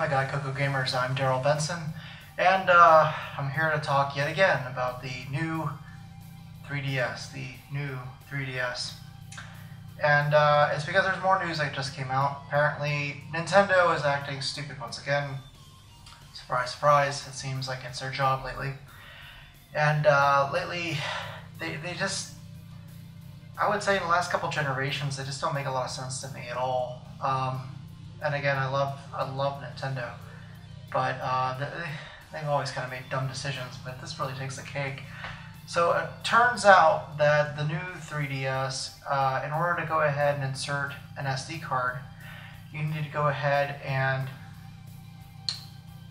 Hi Gaikoku Gamers, I'm Darryl Benson, and I'm here to talk yet again about the new 3DS, And it's because there's more news that just came out. Apparently, Nintendo is acting stupid once again. Surprise, surprise, it seems like it's their job lately. And lately, they just, I would say in the last couple generations, they just don't make a lot of sense to me at all. And again, I love Nintendo, but they've always kind of made dumb decisions, but this really takes the cake. So it turns out that the new 3DS, in order to go ahead and insert an SD card, you need to go ahead and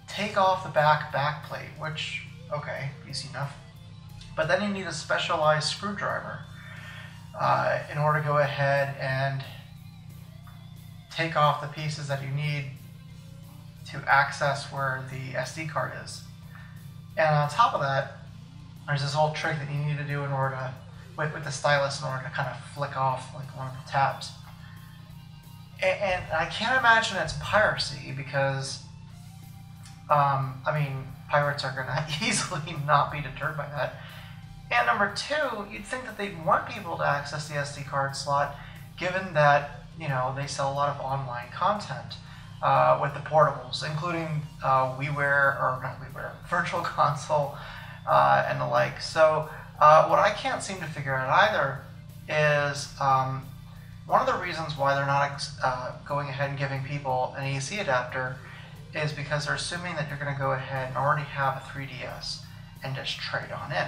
take off the back plate, which, okay, easy enough. But then you need a specialized screwdriver in order to go ahead and take off the pieces that you need to access where the SD card is. And on top of that, there's this whole trick that you need to do in order to, with the stylus, in order to kind of flick off like one of the tabs. And I can't imagine it's piracy because, I mean, pirates are going to easily not be deterred by that. And number two, you'd think that they'd want people to access the SD card slot, given that, you know, they sell a lot of online content with the portables, including Virtual Console and the like. So what I can't seem to figure out either is one of the reasons why they're not going ahead and giving people an AC adapter is because they're assuming that you're going to go ahead and already have a 3DS and just trade on in.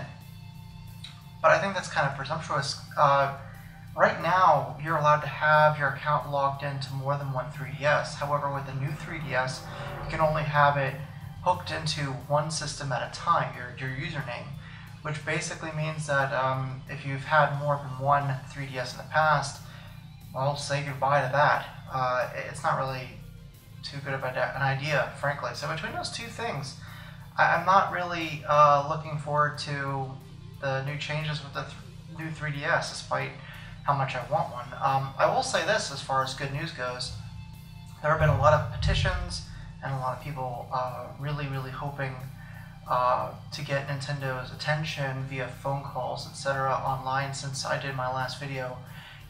But I think that's kind of presumptuous. Right now, you're allowed to have your account logged into more than one 3DS. However, with the new 3DS, you can only have it hooked into one system at a time, your username, which basically means that if you've had more than one 3DS in the past, well, say goodbye to that. It's not really too good of an idea, frankly. So between those two things, I'm not really looking forward to the new changes with the new 3DS, despite how much I want one. I will say this, as far as good news goes, there have been a lot of petitions and a lot of people really hoping to get Nintendo's attention via phone calls, etc. online since I did my last video,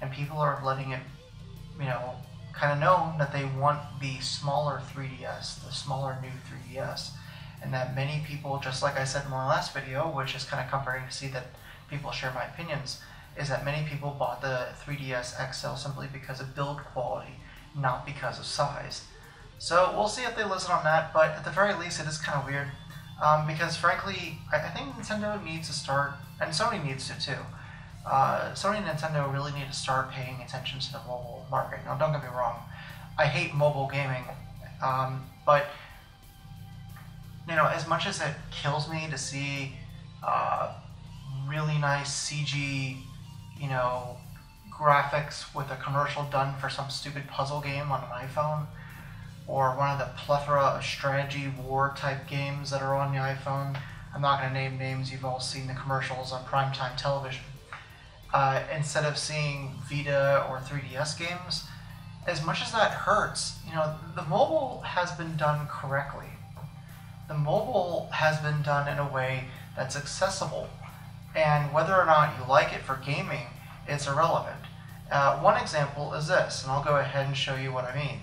and people are letting it, you know, kind of know that they want the smaller 3DS, the smaller new 3DS, and that many people, just like I said in my last video, which is kind of comforting to see that people share my opinions, is that many people bought the 3DS XL simply because of build quality, not because of size. So we'll see if they listen on that, but at the very least it is kind of weird, because frankly, I think Nintendo needs to start, and Sony needs to too. Sony and Nintendo really need to start paying attention to the mobile market. Now don't get me wrong, I hate mobile gaming, but you know, as much as it kills me to see really nice CG, you know, graphics with a commercial done for some stupid puzzle game on an iPhone, or one of the plethora of strategy war type games that are on the iPhone. I'm not going to name names, you've all seen the commercials on primetime television. Instead of seeing Vita or 3DS games, as much as that hurts, you know, the mobile has been done correctly. The mobile has been done in a way that's accessible, and whether or not you like it for gaming, it's irrelevant. One example is this, and I'll go ahead and show you what I mean.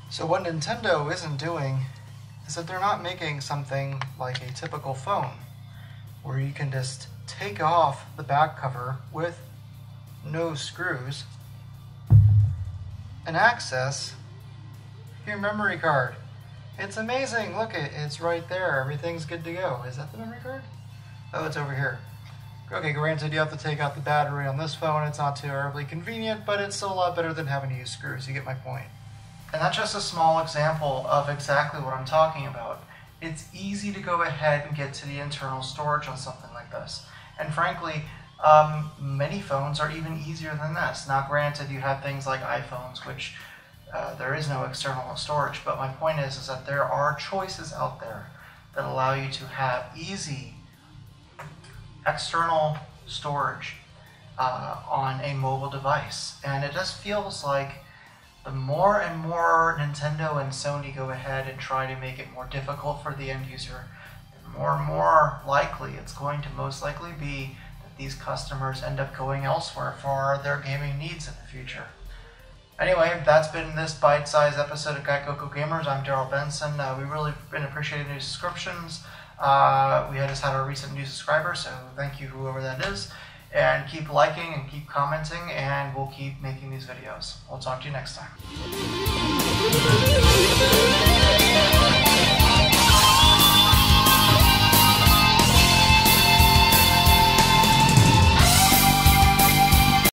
So what Nintendo isn't doing is that they're not making something like a typical phone, where you can just take off the back cover with no screws and access your memory card. It's amazing, look, it's right there, everything's good to go. Is that the memory card? Oh, it's over here. Okay, granted, you have to take out the battery on this phone. It's not terribly convenient, but it's still a lot better than having to use screws. You get my point. And that's just a small example of exactly what I'm talking about. It's easy to go ahead and get to the internal storage on something like this. And frankly, many phones are even easier than this. Now, granted, you have things like iPhones, which there is no external storage, but my point is that there are choices out there that allow you to have easy external storage on a mobile device. And it just feels like the more and more Nintendo and Sony go ahead and try to make it more difficult for the end user, the more and more likely it's going to most likely be that these customers end up going elsewhere for their gaming needs in the future. Anyway, that's been this bite-sized episode of Gaikoku Gamers. I'm Darryl Benson. We really been appreciating new subscriptions. We just had a recent new subscriber, so thank you whoever that is. And keep liking and keep commenting, and we'll keep making these videos. We'll talk to you next time.